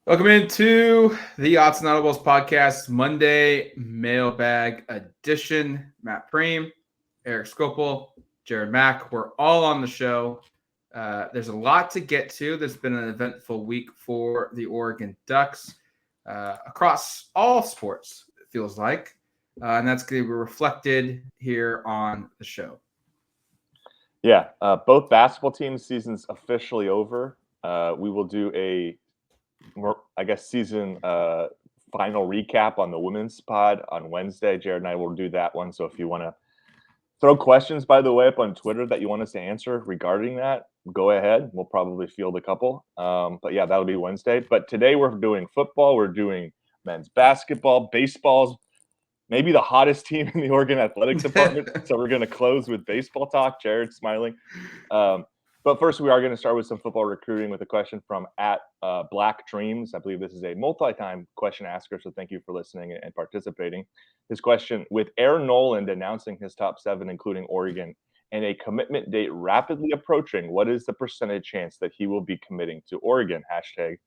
Welcome into the Autzen Audibles Podcast Monday Mailbag Edition. Matt Prehm, Erik Skopil, Jared Mack. We're all on the show. There's a lot to get to. There's been an eventful week for the Oregon Ducks across all sports, it feels like. And that's going to be reflected here on the show. Yeah, both basketball teams' season's officially over. We will do a season final recap on the women's pod on Wednesday. Jared and I will do that one. So if you want to throw questions, by the way, up on Twitter that you want us to answer regarding that, go ahead. We'll probably field a couple. But yeah, that'll be Wednesday. But today we're doing football. We're doing men's basketball, baseball's maybe the hottest team in the Oregon Athletics Department. So we're going to close with baseball talk. Jared's smiling. But first, we are going to start with some football recruiting with a question from @Black Dreams. I believe this is a multi-time question asker, so thank you for listening and participating. This question: with Air Noland announcing his top 7, including Oregon, and a commitment date rapidly approaching, what is the percentage chance that he will be committing to Oregon? #Autzen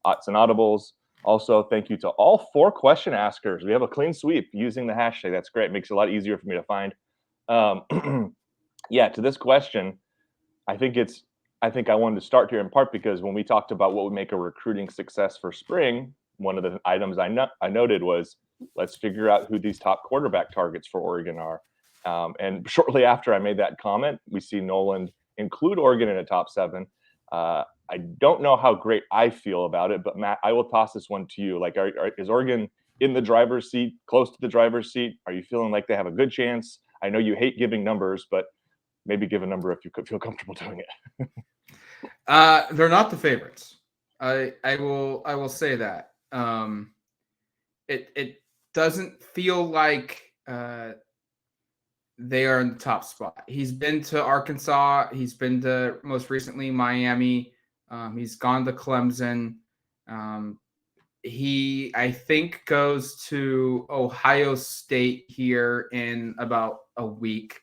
Audibles. Also, thank you to all 4 question askers. We have a clean sweep using the hashtag. That's great. Makes it a lot easier for me to find. Yeah, to this question, I think I wanted to start here in part because when we talked about what would make a recruiting success for spring, one of the items I noted was let's figure out who these top quarterback targets for Oregon are. And shortly after I made that comment, we see Noland include Oregon in a top 7. I don't know how great I feel about it, but Matt, I will toss this one to you. Like, is Oregon in the driver's seat, close to the driver's seat? Are you feeling like they have a good chance? I know you hate giving numbers, but maybe give a number if you could feel comfortable doing it. They're not the favorites. I will say that. It doesn't feel like they are in the top spot. He's been to Arkansas. He's been to most recently Miami. He's gone to Clemson. He, I think, goes to Ohio State here in about a week.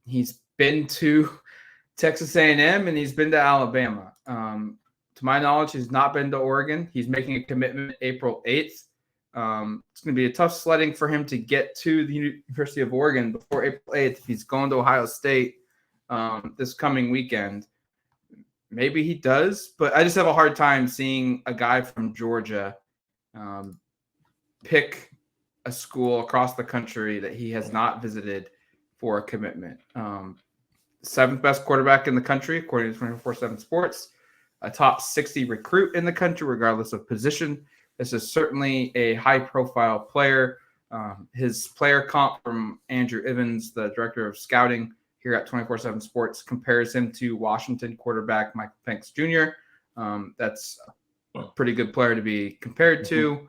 He's been to Texas A&M and he's been to Alabama. To my knowledge, he's not been to Oregon. He's making a commitment April 8th. It's going to be a tough sledding for him to get to the University of Oregon before April 8th. If he's going to Ohio State this coming weekend, maybe he does, but I just have a hard time seeing a guy from Georgia pick a school across the country that he has not visited for a commitment. 7th best quarterback in the country, according to 24/7 Sports, a top 60 recruit in the country, regardless of position. This is certainly a high-profile player. His player comp from Andrew Ivins, the director of scouting here at 24/7 Sports, compares him to Washington quarterback Michael Penix Jr. That's a pretty good player to be compared to.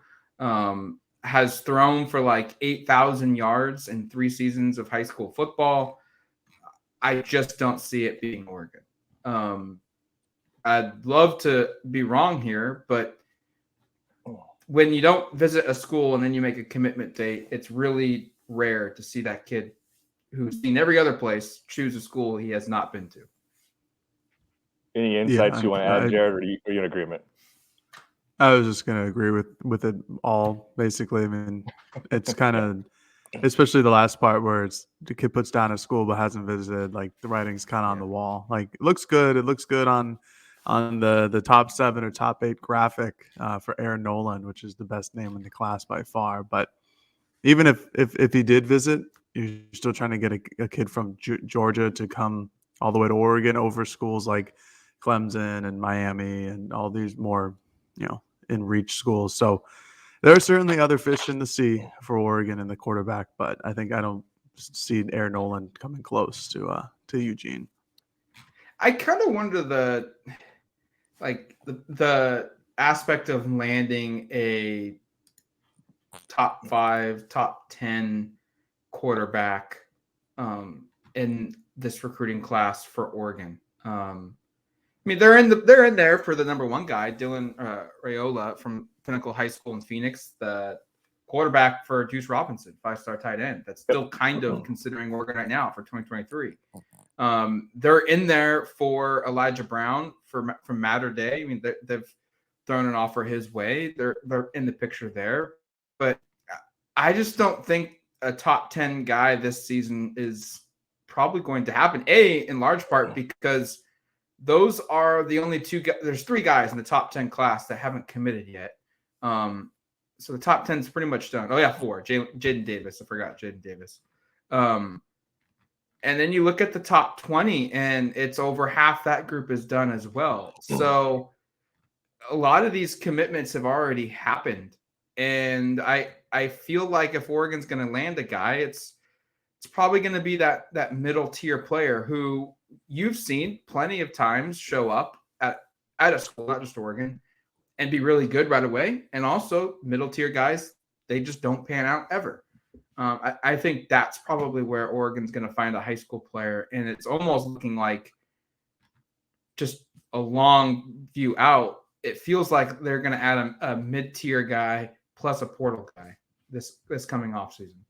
Has thrown for like 8,000 yards in 3 seasons of high school football. I just don't see it being Oregon. I'd love to be wrong here, but when you don't visit a school and then you make a commitment date, it's really rare to see that kid who's seen every other place choose a school he has not been to. Any insights you want to add, Jared, or are you in agreement? I was just going to agree with it all, basically. I mean, it's kind of, especially the last part where it's the kid puts down a school but hasn't visited, like the writing's kind of on the wall. Like, it looks good. It looks good on the top 7 or top 8 graphic for Air Noland, which is the best name in the class by far. But even if he did visit, you're still trying to get a kid from Georgia to come all the way to Oregon over schools like Clemson and Miami and all these more, in reach schools. So there are certainly other fish in the sea for Oregon in the quarterback, but I think I don't see Air Noland coming close to Eugene. I kind of wonder the aspect of landing a top 5, top 10 quarterback in this recruiting class for Oregon. I mean, they're in there for the number 1 guy, Dylan Raiola from Pinnacle High School in Phoenix, the quarterback for Juice Robinson, 5-star tight end. That's still kind of considering Oregon right now for 2023. They're in there for Elijah Brown from Mater Day. I mean, they've thrown an offer his way, they're in the picture there. But I just don't think a top 10 guy this season is probably going to happen. In large part because those are the only two. There's 3 guys in the top 10 class that haven't committed yet. So the top 10 is pretty much done. Oh yeah, 4. Jaden Davis. I forgot Jaden Davis. And then you look at the top 20, and it's over half that group is done as well. So a lot of these commitments have already happened, and I feel like if Oregon's going to land a guy, it's probably going to be that middle tier player who you've seen plenty of times show up at a school, not just Oregon, and be really good right away. And also middle tier guys, they just don't pan out ever. I think that's probably where Oregon's going to find a high school player. And it's almost looking like just a long view out. It feels like they're going to add a mid-tier guy plus a portal guy this coming off season.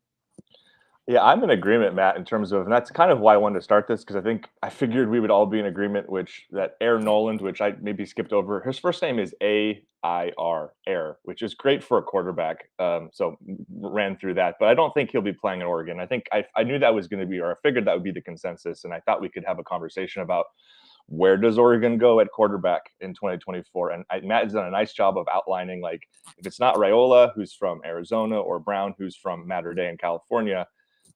Yeah, I'm in agreement, Matt, in terms of, and that's kind of why I wanted to start this, because I figured we would all be in agreement, that Air Noland, which I maybe skipped over, his first name is A-I-R, Air, which is great for a quarterback. So ran through that, but I don't think he'll be playing in Oregon. I think I knew that was going to be, or I figured that would be the consensus, and I thought we could have a conversation about where does Oregon go at quarterback in 2024? And Matt has done a nice job of outlining, like, if it's not Raiola, who's from Arizona, or Brown, who's from Mater Dei in California,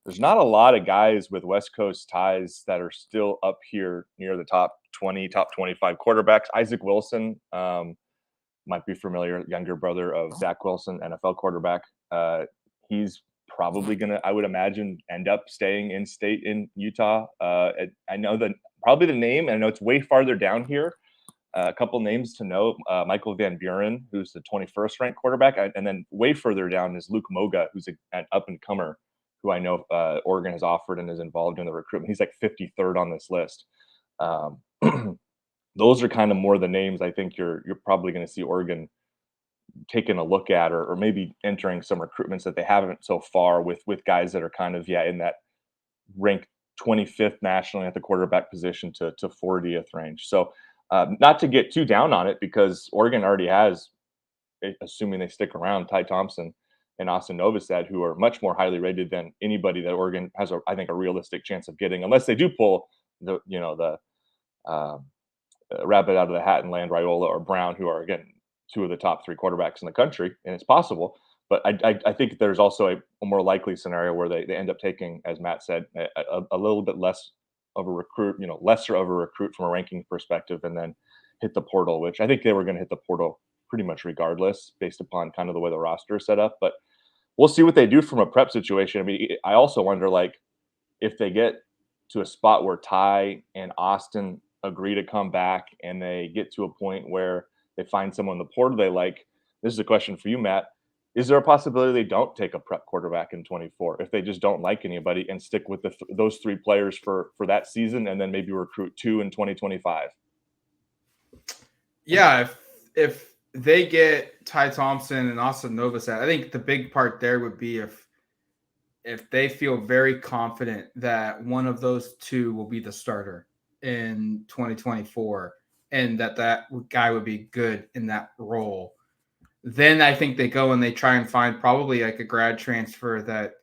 there's not a lot of guys with West Coast ties that are still up here near the top 20, top 25 quarterbacks. Isaac Wilson might be familiar, younger brother of Zach Wilson, NFL quarterback. He's probably going to, I would imagine, end up staying in state in Utah. I know that probably the name, and I know it's way farther down here. A couple names to know: Michael Van Buren, who's the 21st ranked quarterback, and then way further down is Luke Moga, who's an up and comer, who I know Oregon has offered and is involved in the recruitment. He's like 53rd on this list. Those are kind of more the names I think you're probably going to see Oregon taking a look at, or maybe entering some recruitments that they haven't so far with guys that are kind of in that ranked 25th nationally at the quarterback position to 40th range. So not to get too down on it, because Oregon already has, assuming they stick around, Ty Thompson and Autzen Novosad, who are much more highly rated than anybody that Oregon has, I think, a realistic chance of getting, unless they do pull the rabbit out of the hat and land Raiola or Brown, who are, again, 2 of the top 3 quarterbacks in the country, and it's possible. But I think there's also a more likely scenario where they end up taking, as Matt said, a little bit less of a recruit, lesser of a recruit from a ranking perspective, and then hit the portal, which I think they were going to hit the portal pretty much regardless, based upon kind of the way the roster is set up. But we'll see what they do from a prep situation. I mean, I also wonder, like, if they get to a spot where Ty and Austin agree to come back, and they get to a point where they find someone in the portal they like. This is a question for you, Matt. Is there a possibility they don't take a prep quarterback in 24 if they just don't like anybody, and stick with those 3 players for that season, and then maybe recruit 2 in 2025? Yeah, if they get Ty Thompson and Autzen Novosad, I think the big part there would be if they feel very confident that one of those 2 will be the starter in 2024, and that guy would be good in that role. Then I think they go and they try and find probably like a grad transfer that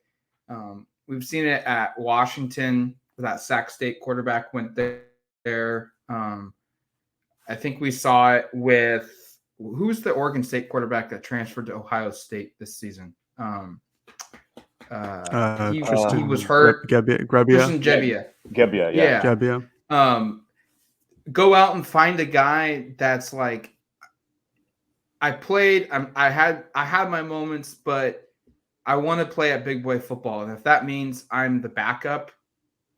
we've seen it at Washington. That Sac State quarterback went there. I think we saw it with, who's the Oregon State quarterback that transferred to Ohio State this season? He was hurt. Christian Gebbia. Gebbia, yeah. Gebbia. Go out and find a guy that's like, I had my moments, but I want to play at big boy football. And if that means I'm the backup,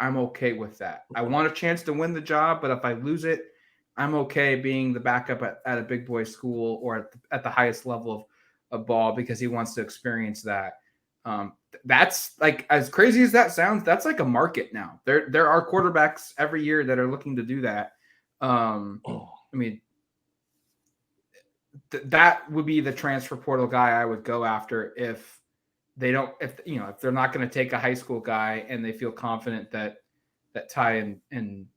I'm okay with that. I want a chance to win the job, but if I lose it, I'm okay being the backup at a big boy school, or at the highest level of ball, because he wants to experience that. That's, like, as crazy as that sounds, that's like a market now. There are quarterbacks every year that are looking to do that. I mean, that would be the transfer portal guy I would go after if they're not going to take a high school guy, and they feel confident that Ty and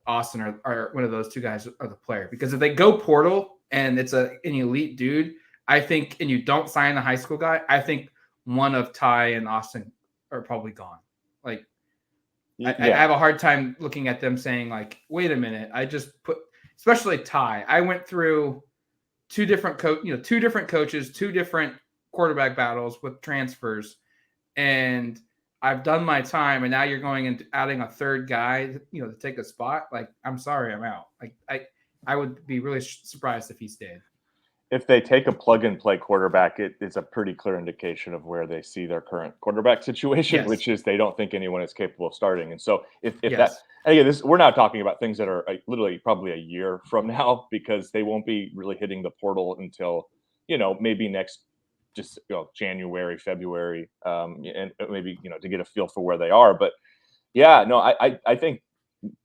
Austin are one of those 2 guys are the player. Because if they go portal and it's an elite dude, I think, and you don't sign a high school guy, I think one of Ty and Autzen are probably gone. Like, I have a hard time looking at them saying, like, wait a minute, I just put, especially Ty. I went through two different coaches, two different quarterback battles with transfers, and I've done my time, and now you're going and adding a third guy, to take a spot. Like, I'm sorry, I'm out. Like, I would be really surprised if he stayed. If they take a plug-and-play quarterback, it's a pretty clear indication of where they see their current quarterback situation, which is they don't think anyone is capable of starting. And so if that, again, we're now talking about things that are literally probably a year from now, because they won't be really hitting the portal until, maybe next just January, February, and maybe, to get a feel for where they are. But yeah, no, I think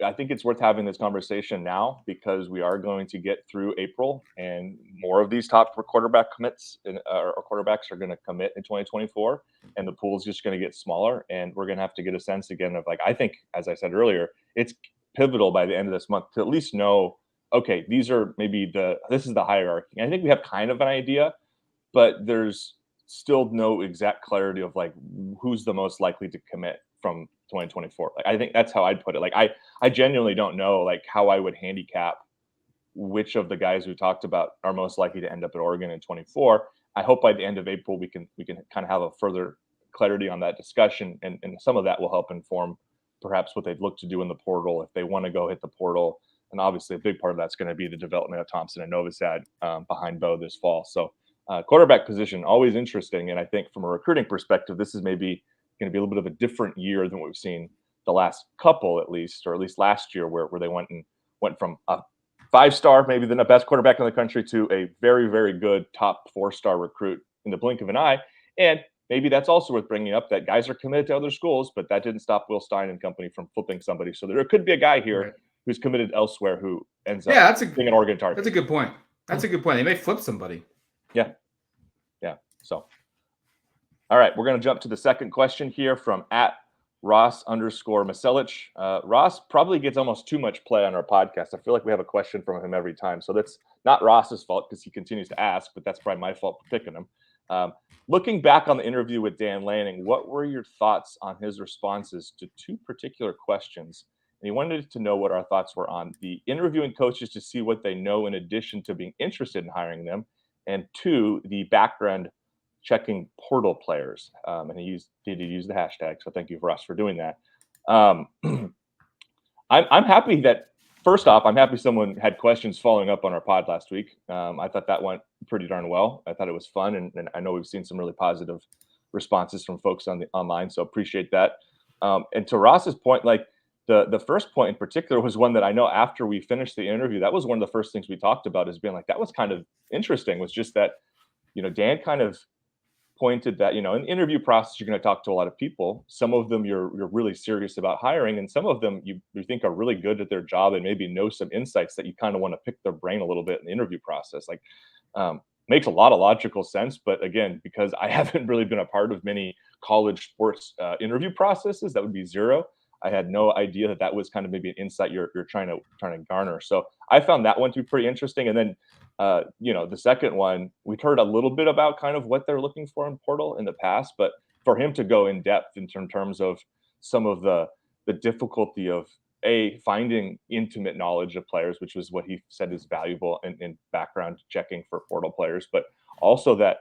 it's worth having this conversation now, because we are going to get through April, and more of these top quarterback commits or quarterbacks are going to commit in 2024, and the pool is just going to get smaller, and we're going to have to get a sense again of, like, I think, as I said earlier, it's pivotal by the end of this month to at least know, okay, these are this is the hierarchy. I think we have kind of an idea, but there's still no exact clarity of, like, who's the most likely to commit from 2024. Like, I think that's how I'd put it. Like, I genuinely don't know, like, how I would handicap which of the guys we talked about are most likely to end up at Oregon in 24. I hope by the end of April we can kind of have a further clarity on that discussion, and some of that will help inform perhaps what they'd look to do in the portal if they want to go hit the portal. And obviously a big part of that's going to be the development of Thompson and Novosad behind Bo this fall. So quarterback position, always interesting. And I think from a recruiting perspective, this is maybe going to be a little bit of a different year than what we've seen the last couple, at least last year, where they went from a 5-star, maybe the best quarterback in the country, to a very, very good top 4-star recruit in the blink of an eye. And maybe that's also worth bringing up, that guys are committed to other schools, but that didn't stop Will Stein and company from flipping somebody. So there could be a guy here who's committed elsewhere who ends up being an Oregon target. That's a good point. They may flip somebody. Yeah. So, all right, we're going to jump to the second question here from @Ross_Maselich. Ross probably gets almost too much play on our podcast. I feel like we have a question from him every time. So that's not Ross's fault, because he continues to ask, but that's probably my fault for picking him. Looking back on the interview with Dan Lanning, what were your thoughts on his responses to two particular questions? And he wanted to know what our thoughts were on the interviewing coaches to see what they know in addition to being interested in hiring them, and 2, the background checking portal players. And he did use the hashtag, so thank you, Ross, for doing that. I'm happy that, first off, I'm happy someone had questions following up on our pod last week. I thought that went pretty darn well. I thought it was fun, and I know we've seen some really positive responses from folks online, so appreciate that. And to Ross's point, like, the first point in particular was one that I know after we finished the interview, that was one of the first things we talked about, is being like, that was kind of interesting, was just that, Dan kind of pointed that, in the interview process, you're going to talk to a lot of people. Some of them you're really serious about hiring, and some of them you think are really good at their job and maybe know some insights that you kind of want to pick their brain a little bit in the interview process. Like, makes a lot of logical sense. But again, because I haven't really been a part of many college sports interview processes, that would be zero. I had no idea that was kind of maybe an insight you're trying to garner. So I found that one to be pretty interesting. And then, the second one, we've heard a little bit about kind of what they're looking for in portal in the past, but for him to go in depth in terms of some of the difficulty of finding intimate knowledge of players, which was what he said is valuable in background checking for portal players, but also that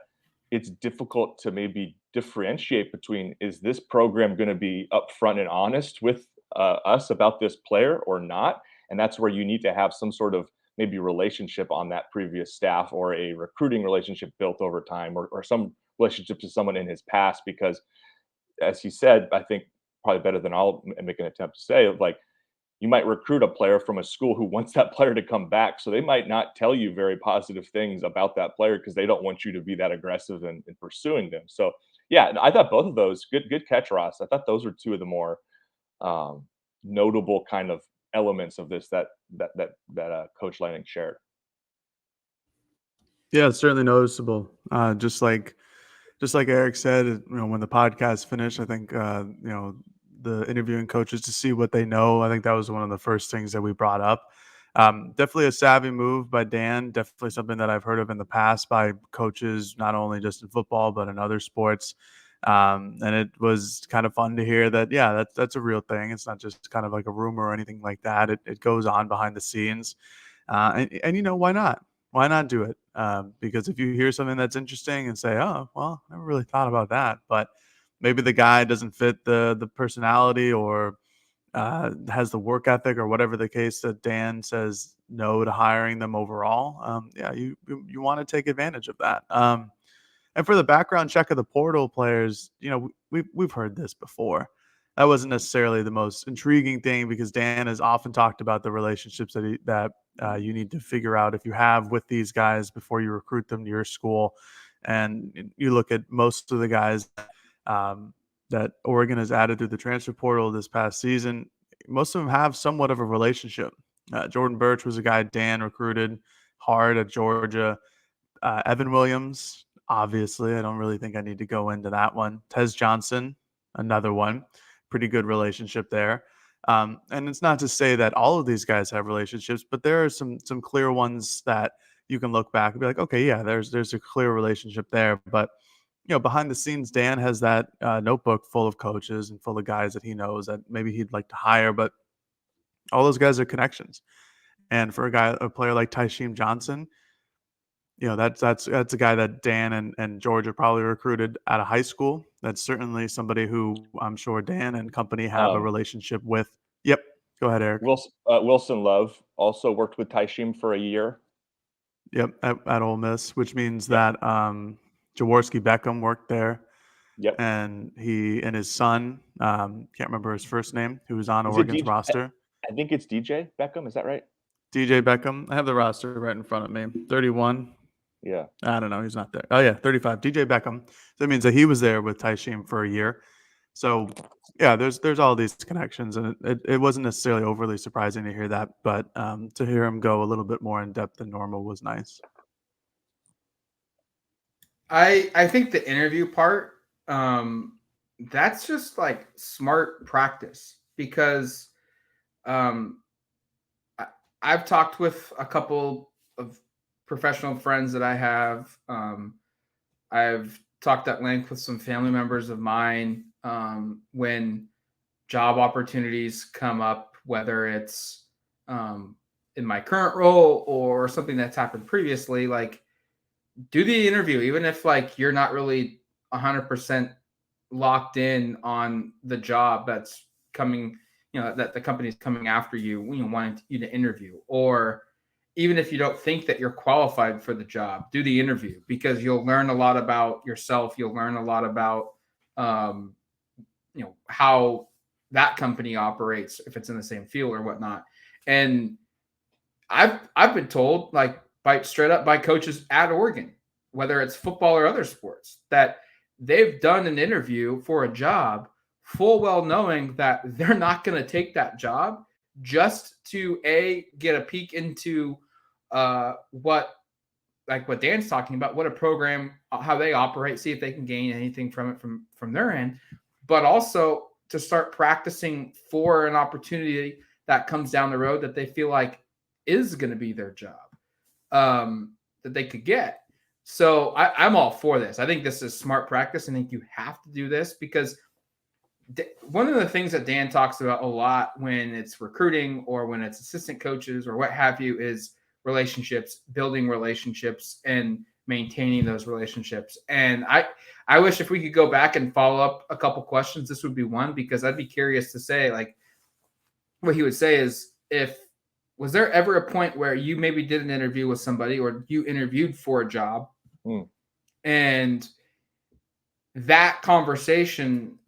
it's difficult to maybe differentiate between, is this program going to be upfront and honest with us about this player or not? And that's where you need to have some sort of maybe relationship on that previous staff, or a recruiting relationship built over time, or some relationship to someone in his past, because as he said, I think probably better than I'll make an attempt to say, like, you might recruit a player from a school who wants that player to come back. So they might not tell you very positive things about that player because they don't want you to be that aggressive in pursuing them. So yeah, I thought both of those, good catch, Ross. I thought those were two of the more notable kind of elements of this that Coach Lanning shared. Yeah, it's certainly noticeable. Just like Erik said, when the podcast finished, I think the interviewing coaches to see what they know. I think that was one of the first things that we brought up. Definitely a savvy move by Dan. Definitely something that I've heard of in the past by coaches, not only just in football, but in other sports. And it was kind of fun to hear that, yeah, that's a real thing. It's not just kind of like a rumor or anything like that. It goes on behind the scenes. And why not? Why not do it? Because if you hear something that's interesting and say, oh, well, I never really thought about that, but maybe the guy doesn't fit the personality or has the work ethic or whatever the case, that Dan says no to hiring them overall. Yeah, you want to take advantage of that. And for the background check of the portal players, we've heard this before. That wasn't necessarily the most intriguing thing because Dan has often talked about the relationships that you need to figure out if you have with these guys before you recruit them to your school. And you look at most of the guys that Oregon has added through the transfer portal this past season, most of them have somewhat of a relationship. Jordan Birch was a guy Dan recruited hard at Georgia. Evan Williams, obviously, I don't really think I need to go into that one. Tez Johnson, another one. Pretty good relationship there. And it's not to say that all of these guys have relationships, but there are some clear ones that you can look back and be like, okay, yeah, there's a clear relationship there. But behind the scenes, Dan has that notebook full of coaches and full of guys that he knows that maybe he'd like to hire, but all those guys are connections. And for a player like Tysheem Johnson, that's a guy that Dan and Georgia probably recruited out of high school. That's certainly somebody who I'm sure Dan and company have a relationship with. Yep. Go ahead, Eric. Wilson Love also worked with Tysheem for a year. Yep, at Ole Miss, which means that Jaworski Beckham worked there. Yep. And he and his son, can't remember his first name, who was on Oregon's roster. I think it's DJ Beckham. Is that right? DJ Beckham. I have the roster right in front of me. 31. Yeah. I don't know. He's not there. Oh, yeah, 35. DJ Beckham. So that means that he was there with Tysheem for a year. So, yeah, there's all these connections, and it wasn't necessarily overly surprising to hear that, but to hear him go a little bit more in depth than normal was nice. I think the interview part, that's just like smart practice because I've talked with a couple of professional friends that I have. I've talked at length with some family members of mine when job opportunities come up, whether it's in my current role or something that's happened previously, like do the interview, even if like you're not really 100% locked in on the job that's coming, that the company's coming after you, wanting you to interview, or even if you don't think that you're qualified for the job, do the interview because you'll learn a lot about yourself. You'll learn a lot about, how that company operates, if it's in the same field or whatnot. And I've been told, like, straight up by coaches at Oregon, whether it's football or other sports, that they've done an interview for a job full well knowing that they're not going to take that job just to get a peek into what Dan's talking about, what a program, how they operate, see if they can gain anything from it from their end, but also to start practicing for an opportunity that comes down the road that they feel like is going to be their job, that they could get. So I'm all for this. I think this is smart practice. I think you have to do this because one of the things that Dan talks about a lot when it's recruiting or when it's assistant coaches or what have you is relationships, building relationships and maintaining those relationships. And I wish if we could go back and follow up a couple questions, this would be one, because I'd be curious to say, like, what he would say is, was there ever a point where you maybe did an interview with somebody or you interviewed for a job and that conversation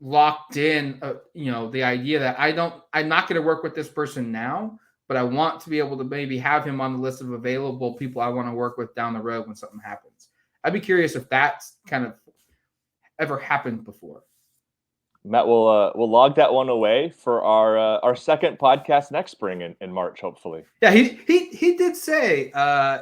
locked in, the idea that I'm not going to work with this person now, but I want to be able to maybe have him on the list of available people I want to work with down the road when something happens. I'd be curious if that's kind of ever happened before. Matt, we'll log that one away for our second podcast next spring in March, hopefully. Yeah, he did say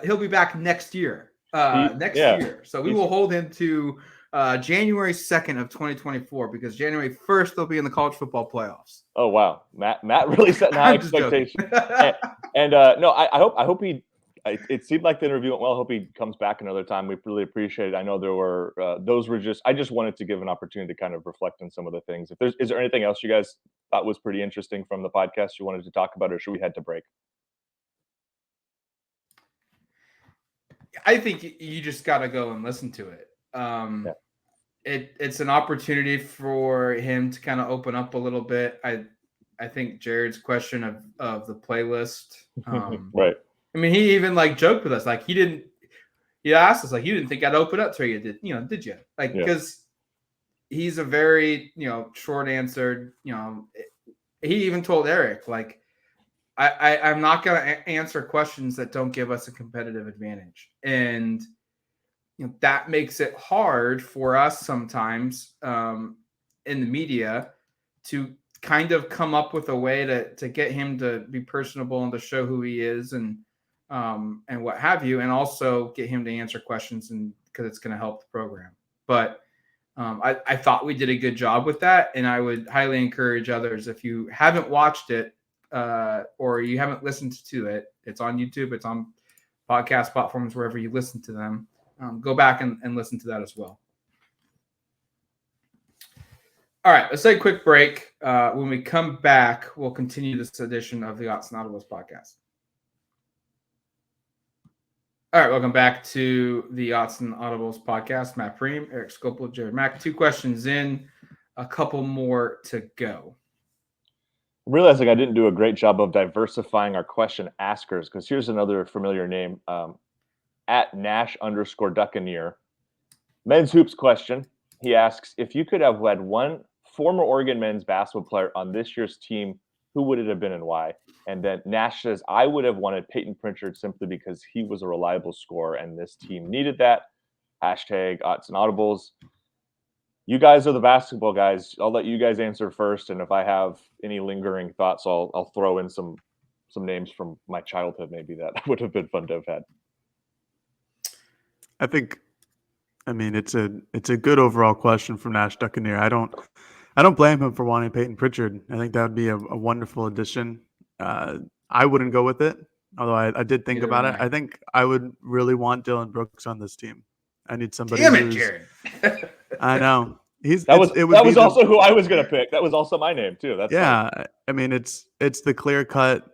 he'll be back next year. Next year. So we will hold him to January 2nd of 2024, because January 1st they'll be in the college football playoffs. Oh wow, Matt really setting high I'm just joking. expectations. and no, I hope he. It seemed like the interview went well. I hope he comes back another time. We really appreciate it. I know there were those were just. I just wanted to give an opportunity to kind of reflect on some of the things. Is there anything else you guys thought was pretty interesting from the podcast you wanted to talk about, or should we head to break? I think you just got to go and listen to it. Yeah. It's an opportunity for him to kind of open up a little bit. I think Jared's question of the playlist. Right. I mean, he even like joked with us, like he asked us, like, you didn't think I'd open up to you, did you? Like, because he's a very, short answered, he even told Erik, like, I'm not going to answer questions that don't give us a competitive advantage. And, that makes it hard for us sometimes in the media to kind of come up with a way to get him to be personable and to show who he is and what have you, and also get him to answer questions, and because it's going to help the program. But I thought we did a good job with that, and I would highly encourage others, if you haven't watched it or you haven't listened to it, it's on YouTube, it's on podcast platforms, wherever you listen to them. Go back and listen to that as well. All right, let's take a quick break. When we come back, we'll continue this edition of the Autzen Audibles Podcast. All right, welcome back to the Autzen Audibles Podcast. Matt Prehm, Erik Skopil, Jared Mack. 2 questions in, a couple more to go. I'm realizing I didn't do a great job of diversifying our question askers, because here's another familiar name. At Nash_Duccaneer. Men's hoops question. He asks, if you could have led one former Oregon men's basketball player on this year's team, who would it have been and why? And then Nash says, I would have wanted Peyton Pritchard simply because he was a reliable scorer and this team needed that. Hashtag Autzen Audibles. You guys are the basketball guys. I'll let you guys answer first. And if I have any lingering thoughts, I'll throw in some names from my childhood maybe that would have been fun to have had. I mean, it's a good overall question from Nash Duccaneer. I don't blame him for wanting Peyton Pritchard. I think that would be a wonderful addition. I wouldn't go with it, although I did think about it. I think I would really want Dylan Brooks on this team. I need somebody. Damn it, Jared. I know. That was also who I was going to pick. That was also my name too. That's yeah. Funny. I mean, it's the clear-cut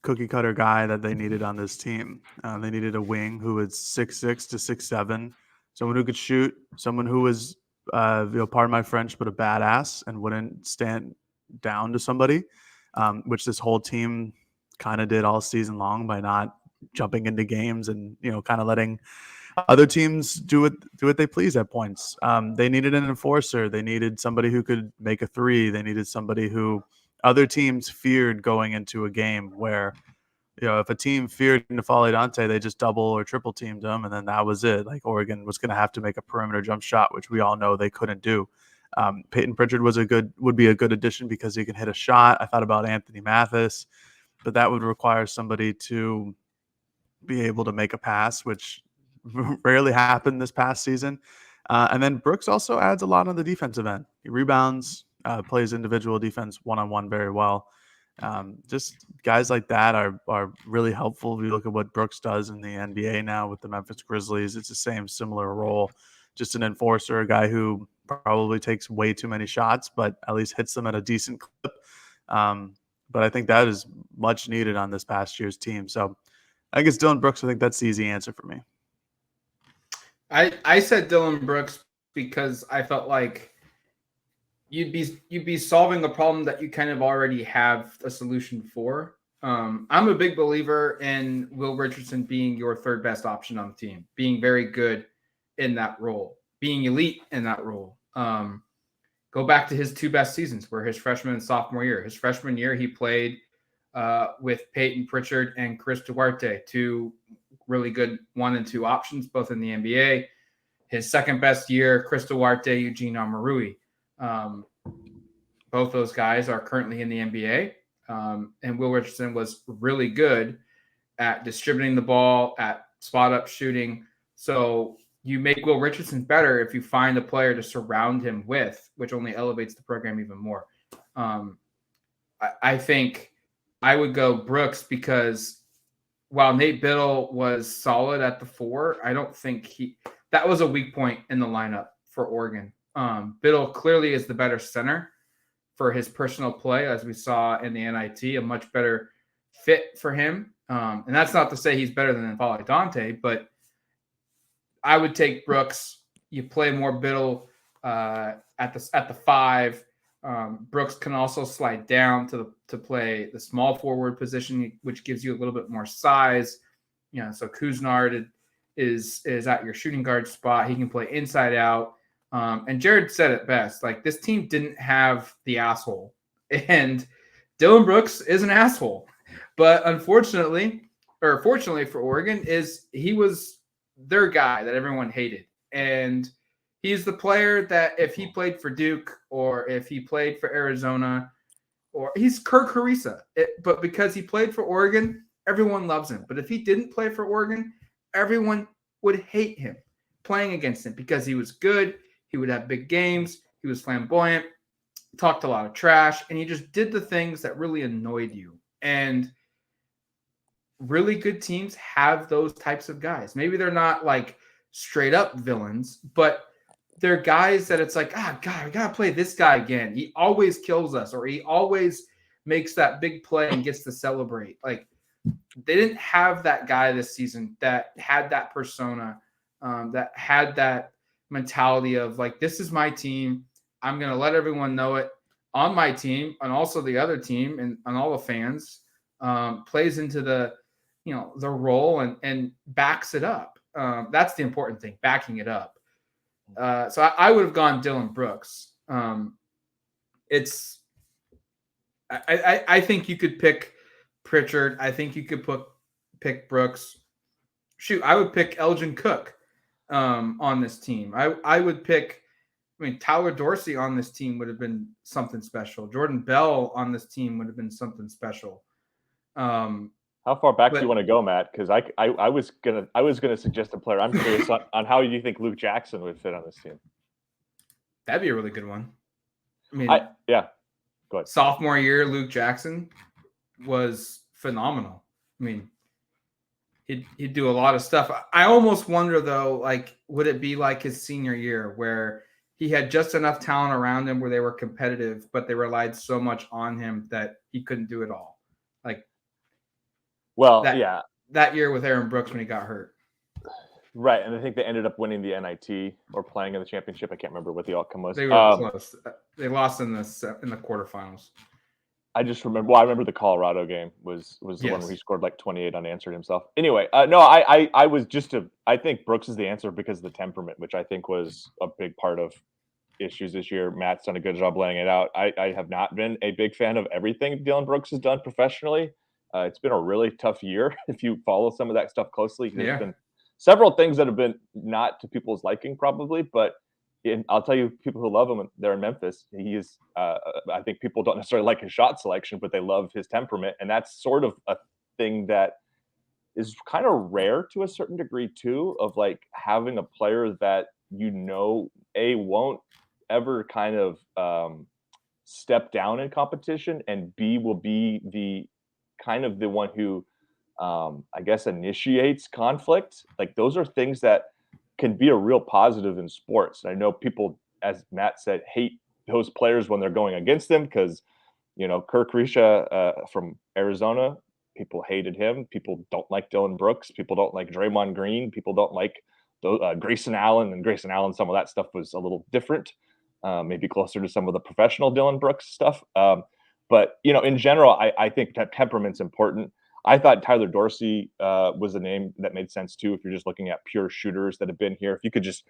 cookie cutter guy that they needed on this team. They needed a wing who was 6'6" to 6'7", someone who could shoot, someone who was, pardon my French, but a badass and wouldn't stand down to somebody, which this whole team kind of did all season long by not jumping into games and, kind of letting other teams do what they please at points. They needed an enforcer. They needed somebody who could make a three. They needed somebody who other teams feared going into a game where, if a team feared N'Faly Dante, they just double or triple teamed them, and then that was it. Like Oregon was going to have to make a perimeter jump shot, which we all know they couldn't do. Peyton Pritchard would be a good addition because he can hit a shot. I thought about Anthony Mathis, but that would require somebody to be able to make a pass, which rarely happened this past season. And then Brooks also adds a lot on the defensive end. He rebounds, plays individual defense one-on-one very well. Just guys like that are really helpful. If you look at what Brooks does in the NBA now with the Memphis Grizzlies, it's the same similar role, just an enforcer, a guy who probably takes way too many shots, but at least hits them at a decent clip. But I think that is much needed on this past year's team. So I guess Dylan Brooks, I think that's the easy answer for me. I said Dylan Brooks because I felt like you'd be solving a problem that you kind of already have a solution for. I'm a big believer in Will Richardson being your third best option on the team, being very good in that role, being elite in that role. Go back to his 2 best seasons, were his freshman and sophomore year. His freshman year, he played with Peyton Pritchard and Chris Duarte, 2 really good 1 and 2 options, both in the NBA. His second best year, Chris Duarte, Eugene Omarui. Both those guys are currently in the NBA. And Will Richardson was really good at distributing the ball, at spot up shooting. So you make Will Richardson better if you find a player to surround him with, which only elevates the program even more. I think I would go Brooks because while Nate Biddle was solid at the 4, I don't think that was a weak point in the lineup for Oregon. Biddle clearly is the better center for his personal play, as we saw in the NIT, a much better fit for him. And that's not to say he's better than N'Faly Dante, but I would take Brooks. You play more Biddle at the 5. Brooks can also slide down to play the small forward position, which gives you a little bit more size. So Kuznard is at your shooting guard spot. He can play inside out. And Jared said it best. Like, this team didn't have the asshole, and Dylan Brooks is an asshole. But fortunately for Oregon, he was their guy that everyone hated, and he's the player that if he played for Duke or if he played for Arizona, or he's Kirk Harisa, but because he played for Oregon, everyone loves him. But if he didn't play for Oregon, everyone would hate him playing against him because he was good. He would have big games. He was flamboyant, talked a lot of trash, and he just did the things that really annoyed you. And really good teams have those types of guys. Maybe they're not like straight up villains, but they're guys that it's like, God, I got to play this guy again. He always kills us, or he always makes that big play and gets to celebrate. Like, they didn't have that guy this season that had that persona, that had that mentality of like, this is my team. I'm going to let everyone know it on my team, and also the other team and all the fans, plays into the role and backs it up. That's the important thing, backing it up. So I would have gone Dylan Brooks. I think you could pick Pritchard. I think you could pick Brooks. Shoot, I would pick Elgin Cook on this team. I would pick, Tyler Dorsey on this team would have been something special. Jordan Bell on this team would have been something special. How far back do you want to go, Matt? Because I was gonna suggest a player. I'm curious on how you think Luke Jackson would fit on this team. That'd be a really good one. Go ahead. Sophomore year, Luke Jackson was phenomenal. He'd do a lot of stuff. I almost wonder though, like, would it be like his senior year where he had just enough talent around him where they were competitive, but they relied so much on him that he couldn't do it all. Like, that year with Aaron Brooks when he got hurt. Right, and I think they ended up winning the NIT or playing in the championship. I can't remember what the outcome was. They were close. They lost in the quarterfinals. I just remember. Well, I remember the Colorado game was the one where he scored like 28 unanswered himself. Anyway, I think Brooks is the answer because of the temperament, which I think was a big part of issues this year. Matt's done a good job laying it out. I have not been a big fan of everything Dylan Brooks has done professionally. It's been a really tough year if you follow some of that stuff closely. There's been several things that have been not to people's liking probably, but I'll tell you, people who love him, they're in Memphis. He is, I think people don't necessarily like his shot selection, but they love his temperament. And that's sort of a thing that is kind of rare to a certain degree too, of like having a player that, won't ever kind of step down in competition, and B, will be the kind of the one who, I guess, initiates conflict. Like, those are things that can be a real positive in sports. And I know people, as Matt said, hate those players when they're going against them because, Kirk Risha from Arizona, people hated him. People don't like Dylan Brooks. People don't like Draymond Green. People don't like Grayson Allen. And Grayson Allen, some of that stuff was a little different, maybe closer to some of the professional Dylan Brooks stuff. But, in general, I think temperament's important. I thought Tyler Dorsey was a name that made sense, too, if you're just looking at pure shooters that have been here. If you could just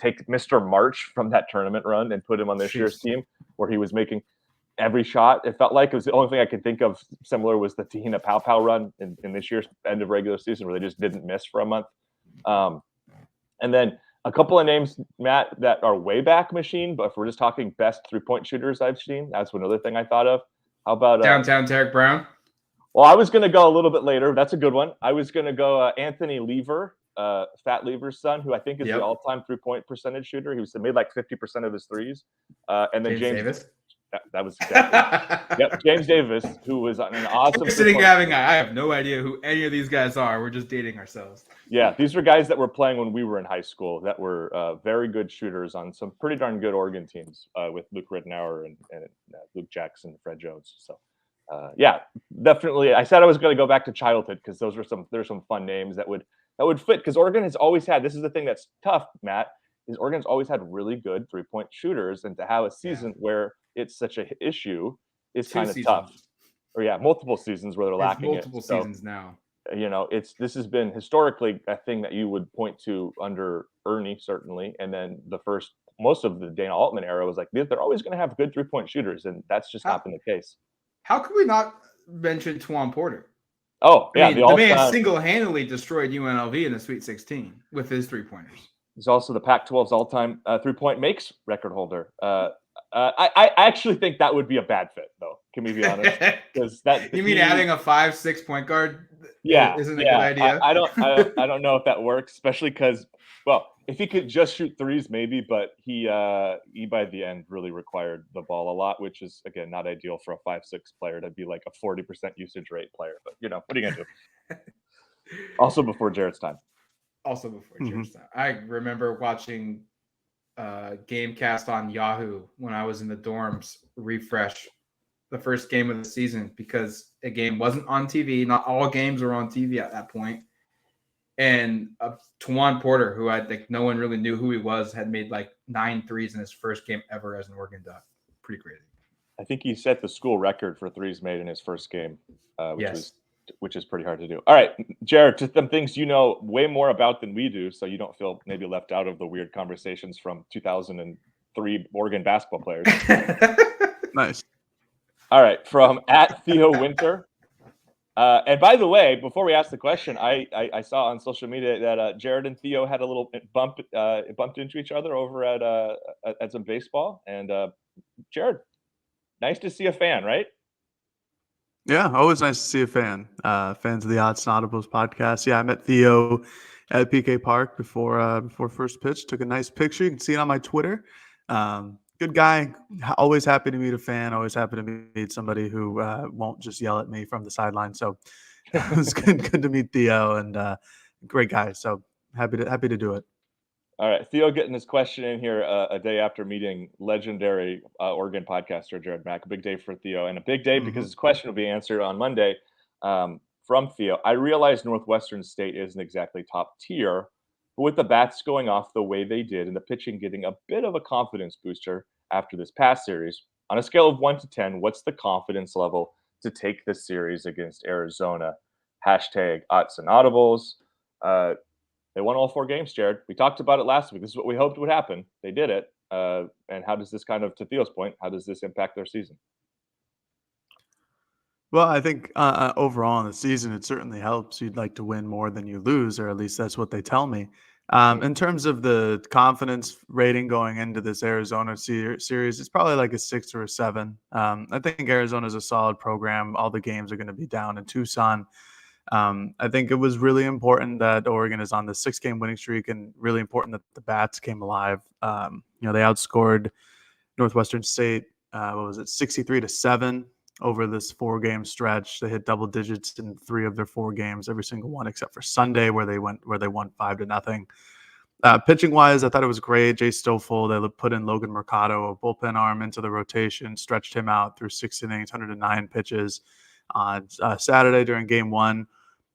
take Mr. March from that tournament run and put him on this year's team where he was making every shot, it felt like. It was the only thing I could think of similar was the Tahina Pau run in this year's end of regular season where they just didn't miss for a month. And then a couple of names, Matt, that are way back machine, but if we're just talking best three-point shooters I've seen, that's another thing I thought of. How about downtown Derek Brown? Well, I was going to go a little bit later. That's a good one. I was going to go Anthony Lever Fat Lever's son, who I think is Yep. the all-time 3-point percentage shooter. He made like 50% of his threes. And then James Davis. That was exactly. Yep, James Davis, who was an awesome. We're sitting having. I have no idea who any of these guys are. We're just dating ourselves. Yeah, these were guys that were playing when we were in high school that were very good shooters on some pretty darn good Oregon teams with Luke Rittenauer and Luke Jackson, Fred Jones. So, yeah, definitely. I said I was going to go back to childhood because there's some fun names that would fit because Oregon has always had. This is the thing that's tough, Matt. Is Oregon's always had really good 3-point shooters, and to have a season where it's such an issue is kind of tough. Or multiple seasons where they're lacking multiple seasons now. This has been historically a thing that you would point to under Ernie, certainly, and then most of the Dana Altman era was like they're always going to have good 3-point shooters, and that's just not been the case. How could we not mention Tawan Porter? Oh, yeah, the man single-handedly destroyed UNLV in the Sweet 16 with his 3-pointers. He's also the Pac-12's all-time 3-point makes record holder. I actually think that would be a bad fit, though. Can we be honest? Because you mean adding a 5'6" point guard? Yeah, isn't a good idea. I don't know if that works, especially because if he could just shoot threes, maybe, but he by the end really required the ball a lot, which is again not ideal for a 5'6" player to be like a 40% usage rate player. But what are you gonna do? Also before Jared's time. I remember watching Gamecast on Yahoo when I was in the dorms, refresh the first game of the season because a game wasn't on TV. Not all games were on TV at that point. And Tawan Porter, who I think no one really knew who he was, had made like 9 threes in his first game ever as an Oregon Duck. Pretty crazy. I think he set the school record for threes made in his first game, which is pretty hard to do. All right, Jared, to some things you know way more about than we do, so you don't feel maybe left out of the weird conversations from 2003 Oregon basketball players. Nice. All right, from @TheoWinter. And by the way, before we ask the question, I saw on social media that Jared and Theo had a little bumped into each other over at some baseball. And Jared, nice to see a fan, right? Yeah, always nice to see a fan. Fans of the Autzen Audibles podcast. Yeah, I met Theo at PK Park before first pitch. Took a nice picture. You can see it on my Twitter. Good guy. Always happy to meet a fan. Always happy to meet somebody who won't just yell at me from the sideline. So it was good to meet Theo and great guy. So happy to do it. All right, Theo getting his question in here a day after meeting legendary Oregon podcaster Jared Mack. A big day for Theo, and a big day because his question will be answered on Monday from Theo. I realize Northwestern State isn't exactly top tier, but with the bats going off the way they did and the pitching getting a bit of a confidence booster after this past series, on a scale of 1 to 10, what's the confidence level to take this series against Arizona? Hashtag Autzen Audibles. They won all 4 games, Jared. We talked about it last week. This is what we hoped would happen. They did it. And how does this to Theo's point, how does this impact their season? Well, I think overall in the season, it certainly helps. You'd like to win more than you lose, or at least that's what they tell me. In terms of the confidence rating going into this Arizona series, it's probably like a 6 or a 7. I think Arizona is a solid program. All the games are going to be down in Tucson. I think it was really important that Oregon is on the 6-game winning streak, and really important that the bats came alive. They outscored Northwestern State. 63-7 over this 4-game stretch. They hit double digits in 3 of their 4 games, every single one except for Sunday, where they won 5-0. Pitching wise, I thought it was great. Jay Stoffel, they put in Logan Mercado, a bullpen arm, into the rotation, stretched him out through 6 innings, 109 pitches on Saturday during Game 1.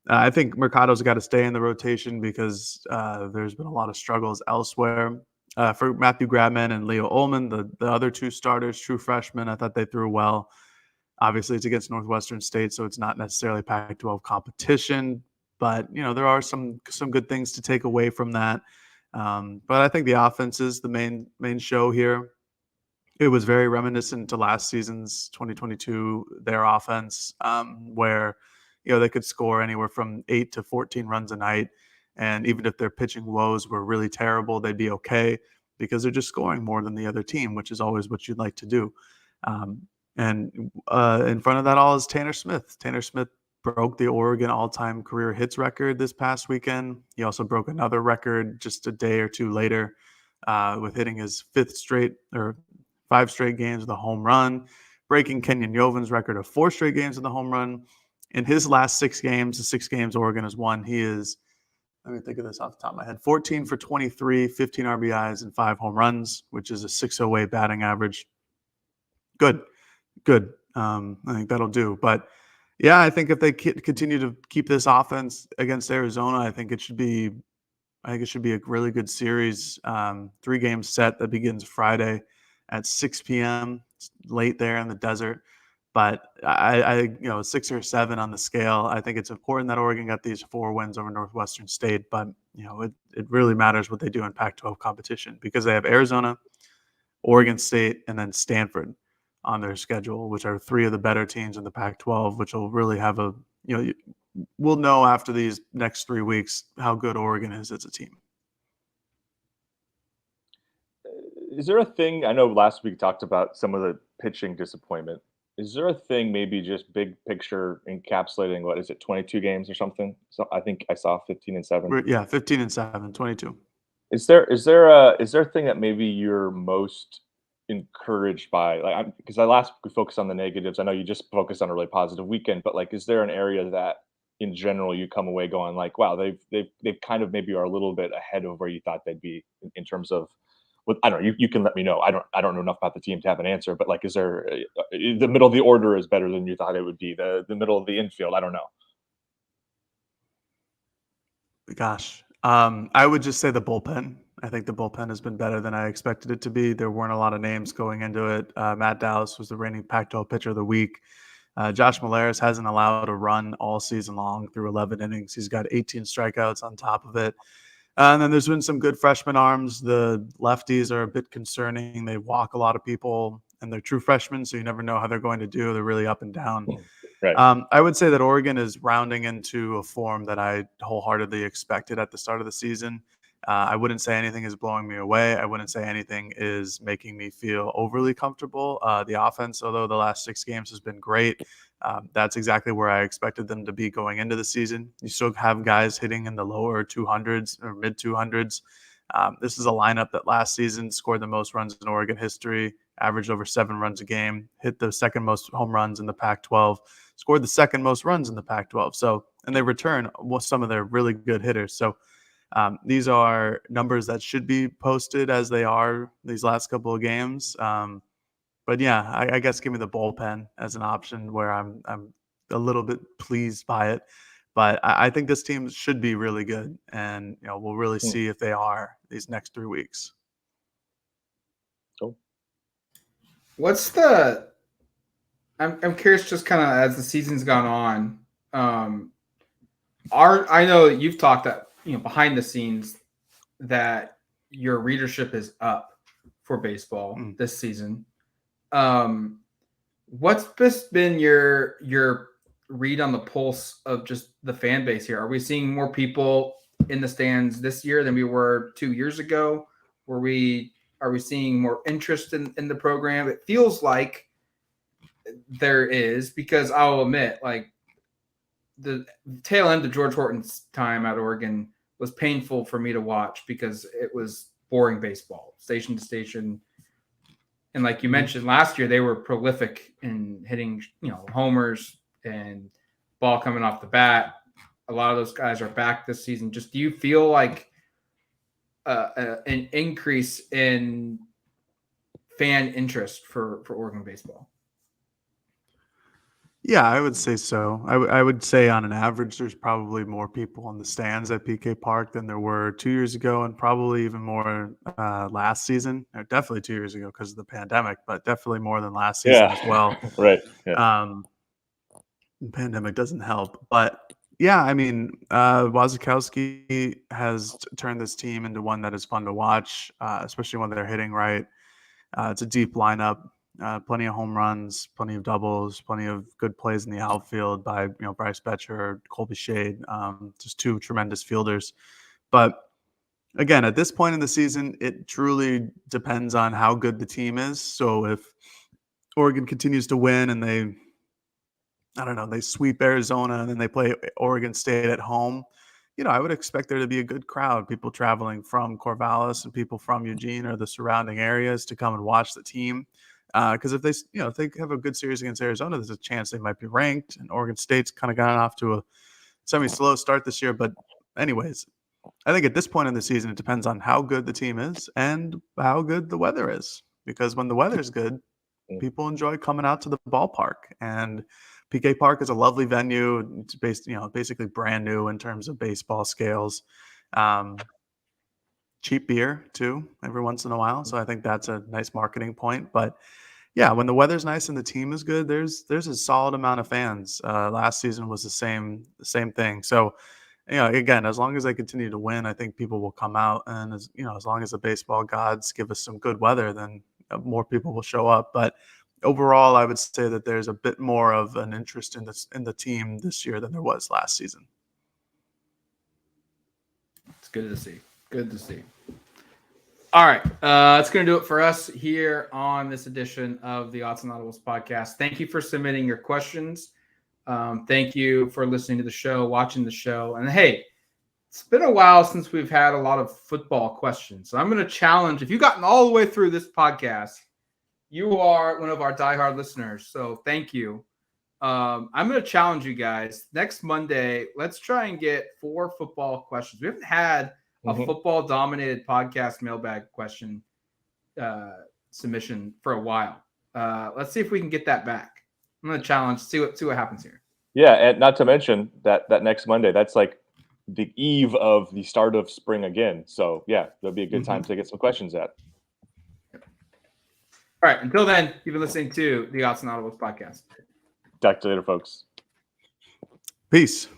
I think Mercado's got to stay in the rotation because there's been a lot of struggles elsewhere. For Matthew Grabman and Leo Ullman, the other 2 starters, true freshmen, I thought they threw well. Obviously, it's against Northwestern State, so it's not necessarily Pac-12 competition. But, there are some good things to take away from that. But I think the offense is the main show here. It was very reminiscent to last season's 2022, their offense, where they could score anywhere from 8 to 14 runs a night. And even if their pitching woes were really terrible, they'd be okay because they're just scoring more than the other team, which is always what you'd like to do. And in front of that all is Tanner Smith. Tanner Smith broke the Oregon all-time career hits record this past weekend. He also broke another record just a day or two later with hitting his 5 straight games with a home run, breaking Kenyon Yovin's record of 4 straight games with a home run. In his last 6 games, the 6 games Oregon has won, he is, let me think of this off the top of my head, 14 for 23, 15 RBIs, and 5 home runs, which is a .608 batting average. Good. I think that'll do. But yeah, I think if they continue to keep this offense against Arizona, I think it should be a really good series. 3-game set that begins Friday at 6 p.m. It's late there in the desert. But I 6 or 7 on the scale. I think it's important that Oregon got these 4 wins over Northwestern State. But it really matters what they do in Pac-12 competition, because they have Arizona, Oregon State, and then Stanford on their schedule, which are 3 of the better teams in the Pac-12, which will really have we'll know after these next 3 weeks how good Oregon is as a team. Is there a thing, I know last week talked about some of the pitching disappointment. Is there a thing, maybe just big picture, encapsulating, what is it, 22 games or something? So I think I saw 15-7. Yeah, 15-7, 22. Is there a thing that maybe you're most encouraged by? Like, because last week we focused on the negatives. I know you just focused on a really positive weekend, but like, is there an area that in general you come away going like, wow, they've kind of maybe are a little bit ahead of where you thought they'd be in terms of, I don't know, you can let me know. I don't know enough about the team to have an answer, but like, is there the middle of the order is better than you thought it would be? The middle of the infield, I don't know. Gosh, I would just say the bullpen. I think the bullpen has been better than I expected it to be. There weren't a lot of names going into it. Matt Dallas was the reigning Pac-12 pitcher of the week. Josh Melares hasn't allowed a run all season long through 11 innings. He's got 18 strikeouts on top of it. And then there's been some good freshman arms. The lefties are a bit concerning. They walk a lot of people, and they're true freshmen, so you never know how they're going to do. They're really up and down. Right. I would say that Oregon is rounding into a form that I wholeheartedly expected at the start of the season. I wouldn't say anything is blowing me away. I wouldn't say anything is making me feel overly comfortable. The offense, although the last 6 games has been great, that's exactly where I expected them to be going into the season. You still have guys hitting in the lower 200s or mid 200s. This is a lineup that last season scored the most runs in Oregon history, averaged over 7 runs a game, hit the second most home runs in the Pac-12, scored the second most runs in the Pac-12. So, and they return some of their really good hitters. So these are numbers that should be posted as they are these last couple of games. But yeah, I guess give me the bullpen as an option where I'm a little bit pleased by it. But I think this team should be really good, and we'll really see if they are these next 3 weeks. Cool. I'm curious, just kind of as the season's gone on. I know you've talked that behind the scenes that your readership is up for baseball this season. What's been your read on the pulse of just the fan base here? Are we seeing more people in the stands this year than we were 2 years ago? Are we seeing more interest in the program? It feels like there is, because I'll admit, like, the tail end of George Horton's time at Oregon was painful for me to watch because it was boring baseball, station to station. And like you mentioned, last year they were prolific in hitting, homers and ball coming off the bat. A lot of those guys are back this season. Just, do you feel like an increase in fan interest for Oregon baseball? Yeah, I would say so. I would say on an average, there's probably more people in the stands at PK Park than there were 2 years ago, and probably even more last season. Or definitely 2 years ago because of the pandemic, but definitely more than last season as well. Right. Yeah. The pandemic doesn't help, but yeah, I mean, Wazikowski has turned this team into one that is fun to watch, especially when they're hitting right. It's a deep lineup. Plenty of home runs, plenty of doubles, plenty of good plays in the outfield by Bryce Betcher, Colby Shade, just 2 tremendous fielders. But again, at this point in the season, it truly depends on how good the team is. So if Oregon continues to win and they I don't know, they sweep Arizona and then they play Oregon State at home, I would expect there to be a good crowd, people traveling from Corvallis and people from Eugene or the surrounding areas to come and watch the team. Because if if they have a good series against Arizona, there's a chance they might be ranked. And Oregon State's kind of gotten off to a semi-slow start this year. But anyways, I think at this point in the season, it depends on how good the team is and how good the weather is. Because when the weather's good, people enjoy coming out to the ballpark. And PK Park is a lovely venue. It's basically brand new in terms of baseball scales. Cheap beer too, every once in a while. So I think that's a nice marketing point. But yeah, when the weather's nice and the team is good, there's a solid amount of fans. Last season was the same thing. So again, as long as they continue to win, I think people will come out. And as long as the baseball gods give us some good weather, then more people will show up. But overall, I would say that there's a bit more of an interest in the team this year than there was last season. It's good to see. Good to see. All right. That's going to do it for us here on this edition of the Autzen Audibles podcast. Thank you for submitting your questions. Thank you for listening to the show, watching the show. And hey, it's been a while since we've had a lot of football questions. So I'm going to challenge, if you've gotten all the way through this podcast, you are one of our diehard listeners. So thank you. I'm going to challenge you guys. Next Monday, let's try and get 4 football questions. We haven't had a football-dominated podcast mailbag question submission for a while. Let's see if we can get that back. I'm going to challenge, see what happens here. Yeah, and not to mention that next Monday, that's like the eve of the start of spring again. So yeah, that'll be a good time to get some questions at. All right. Until then, you've been listening to the Autzen Audibles podcast. Talk to you later, folks. Peace.